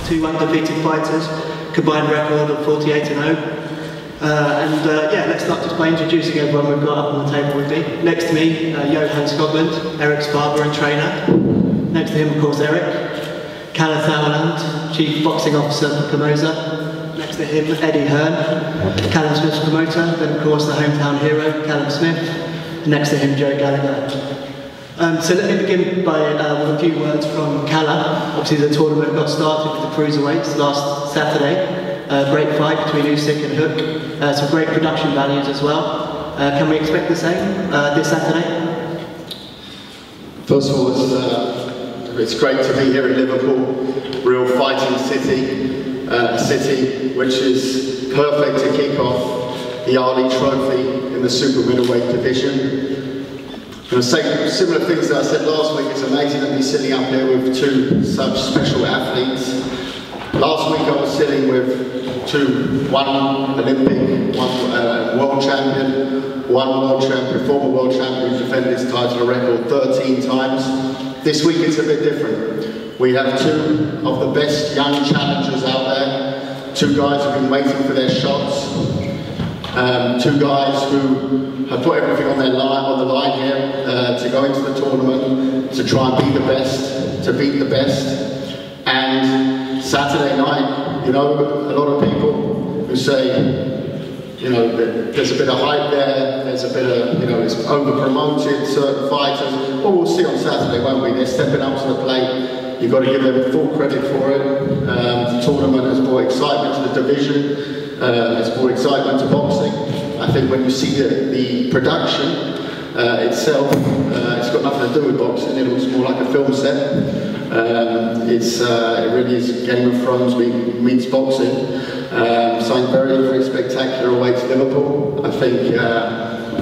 2 undefeated fighters, combined record of 48-0. Yeah, let's start just by introducing everyone we've got up on the table with me. Next to me, ERIK Skoglund, Erik's father and trainer. Next to him, of course, Erik. KALLE SAUERLAND, Chief Boxing Officer for Promoter. Next to him, HEARN, Callum Smith's promoter. Then, of course, the hometown hero, Callum Smith. And next to him, Joe Gallagher. So let me begin by with a few words from KALLE. Obviously, the tournament got started with the cruiserweights last Saturday. Great fight between Usyk and Hook. Some great production values as well. Can we expect the same this Saturday? First of all, it's great to be here in Liverpool, real fighting city, a city which is perfect to kick off the Ali Trophy in the super middleweight division. I'm going to say similar things that I said last week. It's amazing to be sitting up here with 2 such special athletes. Last week I was sitting with one Olympic, one world champion, former world champion who defended his title record 13 times. This week it's a bit different. We have 2 of the best young challengers out there, 2 guys who've been waiting for their shots, 2 guys who have put everything on the line here to go into the tournament, to try and be the best, to beat the best. And Saturday night, you know, a lot of people who say, you know, there's a bit of hype there, there's a bit of, you know, it's over-promoted, certain fighters. Well, we'll see on Saturday, won't we? They're stepping up to the plate. You've got to give them full credit for it. The tournament has brought excitement to the division. It's brought excitement to boxing. I think when you see the production itself, it's got nothing to do with boxing. It looks more like a film set. It really is Game of Thrones meets boxing. Something very, very spectacular awaits Liverpool. I think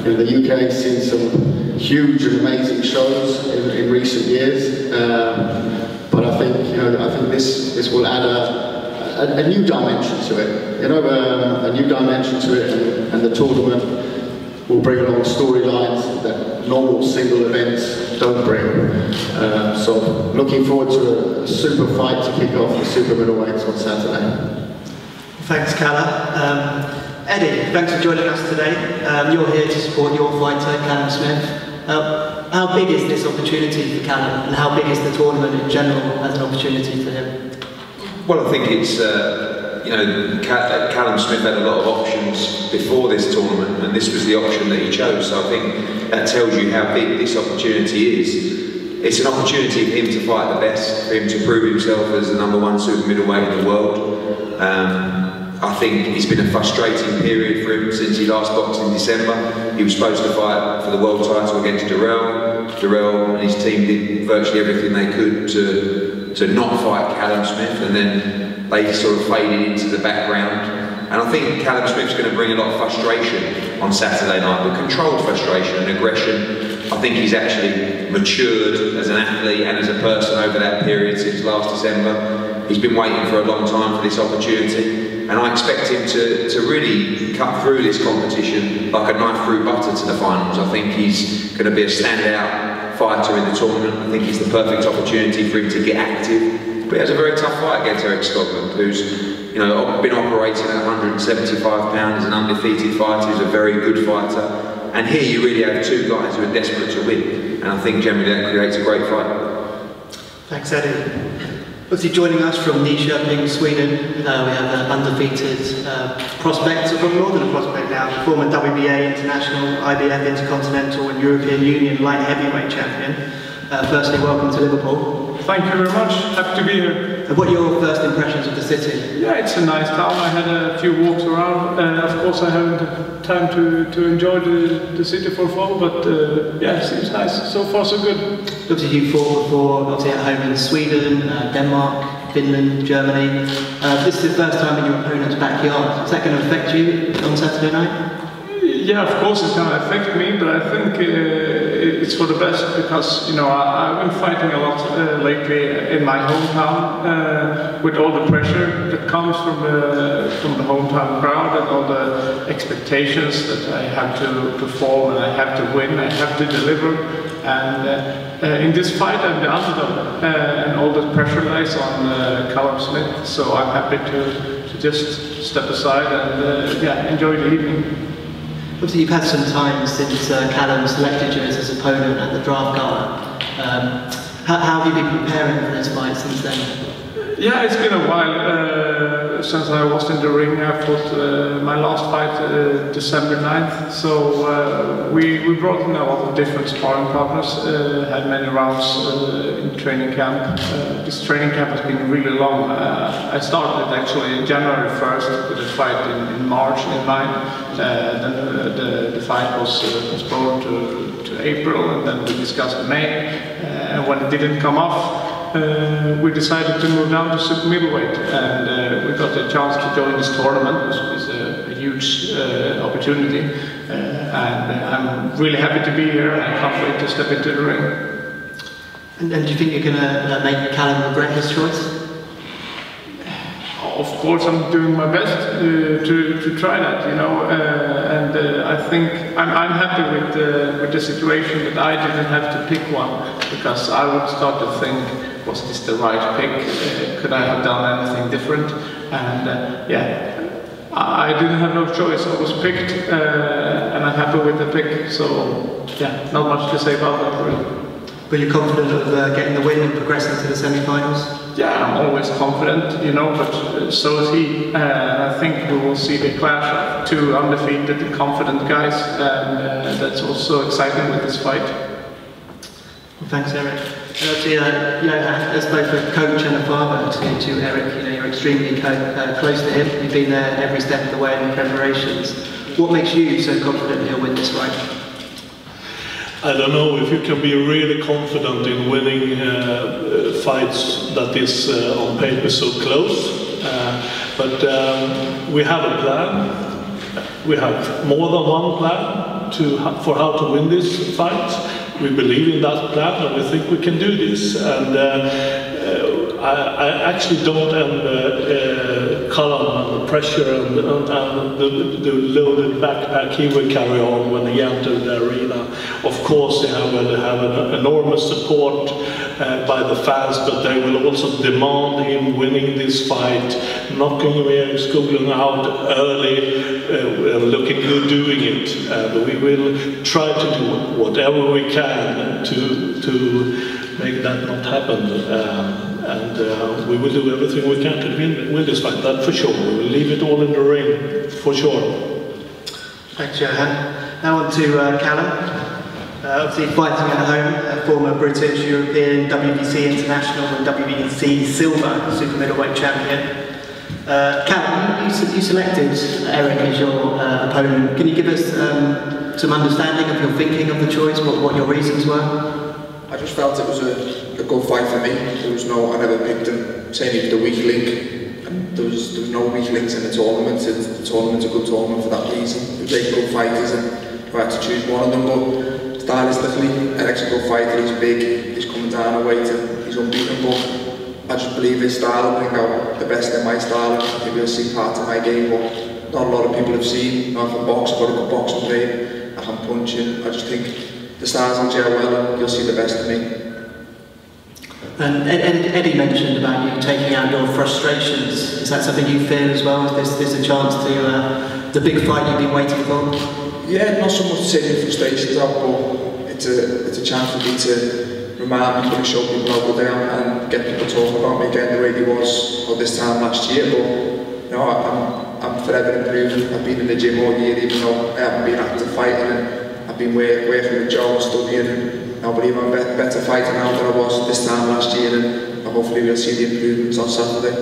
in the UK has seen some huge and amazing shows in recent years, but I think this will add a new dimension to it. You know, a new dimension to it, and the tournament will bring along storylines that normal single events don't bring. So looking forward to a super fight to kick off the super middleweights on Saturday. Thanks, KALLE. Eddie, thanks for joining us today. You're here to support your fighter, Callum Smith. How big is this opportunity for Callum, and how big is the tournament in general as an opportunity for him? Well, I think it's, you know, Callum Smith had a lot of options before this tournament, and this was the option that he chose. So I think that tells you how big this opportunity is. It's an opportunity for him to fight the best, for him to prove himself as the #1 super middleweight in the world. I think it's been a frustrating period for him since he last boxed in December. He was supposed to fight for the world title against Durrell. Durrell and his team did virtually everything they could to not fight Callum Smith, and then they sort of faded into the background. And I think Callum Smith's going to bring a lot of frustration on Saturday night, but controlled frustration and aggression. I think he's actually matured as an athlete and as a person over that period since last December. He's been waiting for a long time for this opportunity, and I expect him to really cut through this competition like a knife through butter to the finals. I think he's going to be a standout fighter in the tournament. I think he's the perfect opportunity for him to get active. But he has a very tough fight against ERIK Skoglund, who's, you know, been operating at 175 pounds, an undefeated fighter, who's a very good fighter. And here you really have 2 guys who are desperate to win, and I think generally that creates a great fight. Thanks, Eddie. Obviously joining us from Nyköping, Sweden, we have an undefeated prospect, or more than a prospect now, former WBA International, IBF Intercontinental and European Union light heavyweight champion. Firstly, welcome to Liverpool. Thank you very much, happy to be here. What are your first impressions of the city? Yeah, it's a nice town. I had a few walks around. Of course I haven't had time to enjoy the city for full, but yeah, it seems nice. So far so good. Obviously you fought before, obviously at home in Sweden, Denmark, Finland, Germany. This is the first time in your opponent's backyard. Is that going to affect you on Saturday night? Yeah, of course it's going to affect me, but I think it's for the best, because, you know, I've been fighting a lot lately in my hometown with all the pressure that comes from the hometown crowd and all the expectations that I have to perform and I have to win, I have to deliver. And in this fight, I'm the underdog, and all the pressure lies on Callum Smith. So I'm happy to just step aside and yeah, enjoy the evening. Obviously, you've had some time since Callum selected you as his opponent at the draft gala. How have you been preparing for this fight since then? Yeah, it's been a while since I was in the ring. I fought my last fight December 9th. So we brought in a lot of different sparring partners, had many rounds in training camp. This training camp has been really long. I started actually January 1st with a fight in March in mind. Then the fight was postponed to April, and then we discussed May. And when it didn't come off, we decided to move down to super middleweight, and we got a chance to join this tournament, which is a huge opportunity. And I'm really happy to be here, and I can't wait to step into the ring. And do you think you're going to make Callum regret his choice? Of course, I'm doing my best to try that, you know, and I think I'm happy with the situation that I didn't have to pick one, because I would start to think, was this the right pick? Could I have done anything different? And yeah, I didn't have no choice. I was picked, and I'm happy with the pick. So yeah, not much to say about that really. But you're confident of getting the win and progressing to the semi-finals? Yeah, I'm always confident, you know, but so is he. I think we will see the clash of two undefeated and confident guys, and that's also exciting with this fight. Well, thanks, Erik. And obviously, Johan, as both a coach and a father to Erik, you know, you're extremely close to him. You've been there every step of the way in the preparations. What makes you so confident he'll win this fight? I don't know if you can be really confident in winning fights that is on paper so close, but we have a plan. We have more than one plan for how to win this fight. We believe in that plan, and we think we can do this. And I actually don't envy Callum and the pressure and the loaded backpack he will carry on when he enters the arena. Of course, they will have an enormous support by the fans, but they will also demand him winning this fight, knocking ERIK Skoglund out early, looking good doing it. But we will try to do whatever we can to make that not happen. And we will do everything we can to win this fight, that for sure. We will leave it all in the ring, for sure. Thanks, Johan. Now on to Callum. Obviously fighting at home, a former British, European, WBC International and WBC Silver Super Middleweight Champion. Callum, you selected Erik as your opponent. Can you give us some understanding of your thinking of the choice, what your reasons were? I just felt it was a good fight for me. I never picked him, saying he was the weak link, and there was no weak links in the tournament. The tournament's a good tournament for that reason. They're good fighters, and I had to choose one of them. But stylistically, Erik's a good fighter. He's big, he's coming down a weight, and he's unbeatable. I just believe his style will bring out the best in my style. I think we'll see parts of my game, but not a lot of people have seen. I can box, I've got a good boxing game. I can punch in. I just think the styles will gel well, and you'll see the best of me. And Eddie mentioned about you taking out your frustrations. Is that something you feel as well? Is this a chance to the big fight you've been waiting for? Yeah, not so much to take your frustrations out, but it's a chance for me to remind people and show people how good I am and get people talking about me again the way he was this time last year. But you know, I'm forever improving. I've been in the gym all year, even though I haven't been active fighting, and I've been working with Joe and studying. And I believe I'm a better fighter now than I was this time last year, and hopefully we'll see the improvements on Saturday.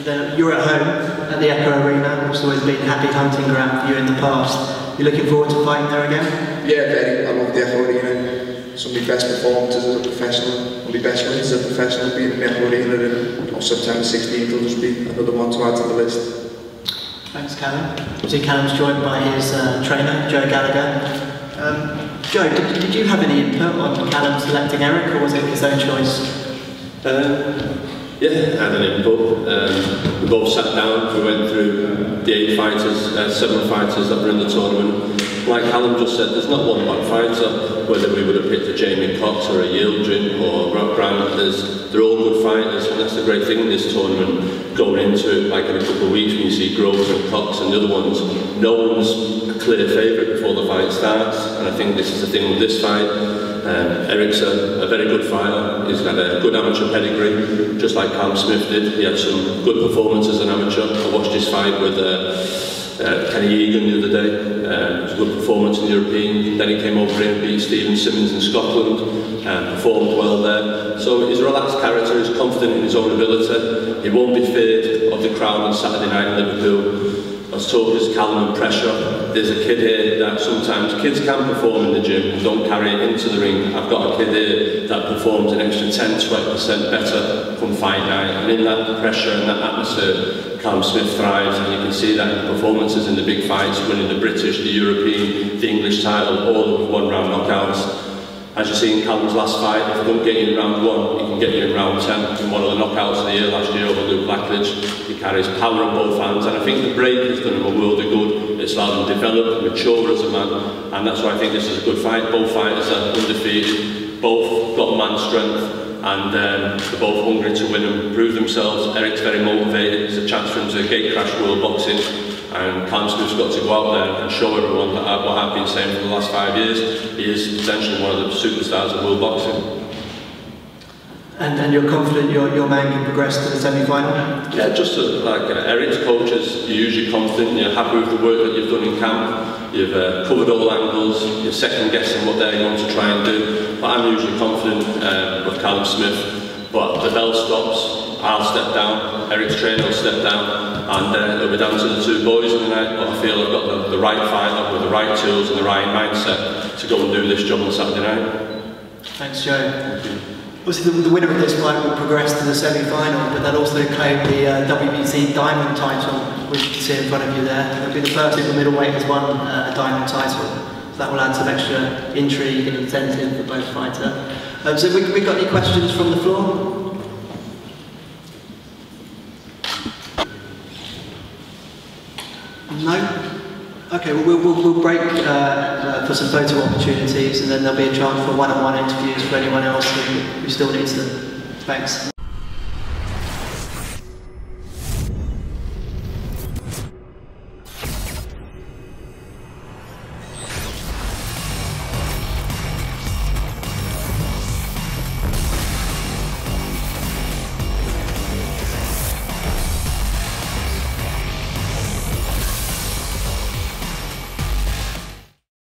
And you're at home at the Echo Arena, which has always been a happy hunting ground for you in the past. You're looking forward to fighting there again? Yeah, very. I love the Echo Arena. Some of my best performances as a professional, and my best wins as a professional being in the Echo Arena, and on September 16th will just be another one to add to the list. Thanks, Callum. So Callum's joined by his trainer, Joe Gallagher. Joe, did you have any input on Callum selecting Erik, or was it his own choice? Yeah, I had an input. We both sat down, we went through the 8 fighters, 7 fighters that were in the tournament. Like Callum just said, there's not one bad fighter, whether we would have picked a Jamie Cox or a Yildirim or Rob Grant, they're all good fighters, and that's the great thing in this tournament. Going into it, like in a couple of weeks when you see Groves and Cox and the other ones, no one's a clear favourite before the fight starts, and I think this is the thing with this fight. Erik's a very good fighter, he's got a good amateur pedigree, just like Callum Smith did. He had some good performances as an amateur. I watched his fight with Kenny Egan the other day. It was a good performance in the European. Then he came over here and beat Stephen Simmons in Scotland, performed well there. So he's a relaxed character, he's confident in his own ability. He won't be feared of the crowd on Saturday night in Liverpool. I was told there's Callum and pressure. There's a kid here that sometimes kids can perform in the gym and don't carry it into the ring. I've got a kid here that performs an extra 10-20% better come fight night. And in that pressure and that atmosphere, Callum Smith thrives, and you can see that in the performances in the big fights, winning the British, the European, the English title, all with 1-round knockouts. As you see in Callum's last fight, if he don't get you in round 1, he can get you in round 10. In one of the knockouts of the year last year over Luke Blackledge, he carries power in both hands, and I think the break has done him a world of good. It's allowed him to develop, mature as a man, and that's why I think this is a good fight. Both fighters are undefeated, both got man strength, and they're both hungry to win and prove themselves. Erik's very motivated. It's a chance for him to gate crash world boxing, and Callum Smith's got to go out there and show everyone that what I've been saying for the last 5 years. He is potentially one of the superstars of world boxing. And you're confident your man can progress to the semi-final? Yeah, just like Erik's coaches, you're usually confident, you're happy with the work that you've done in camp, you've covered all angles, you're second guessing what they're going to try and do. But I'm usually confident with Callum Smith. But the bell stops, I'll step down, Erik's trainer will step down, and it'll be down to the 2 boys tonight. But I feel I've got the right fighter with the right tools and the right mindset to go and do this job on Saturday night. Thanks, Joe. Thank you. Obviously, the winner of this fight will progress to the semi-final, but they'll also claim the WBC Diamond title, which you can see in front of you there. It'll be the first ever middleweight has won a Diamond title. So that will add some extra intrigue and incentive for both fighters. So we got any questions from the floor? No? Okay, well, we'll break for some photo opportunities, and then there'll be a chance for one-on-one interviews for anyone else who still needs them. Thanks.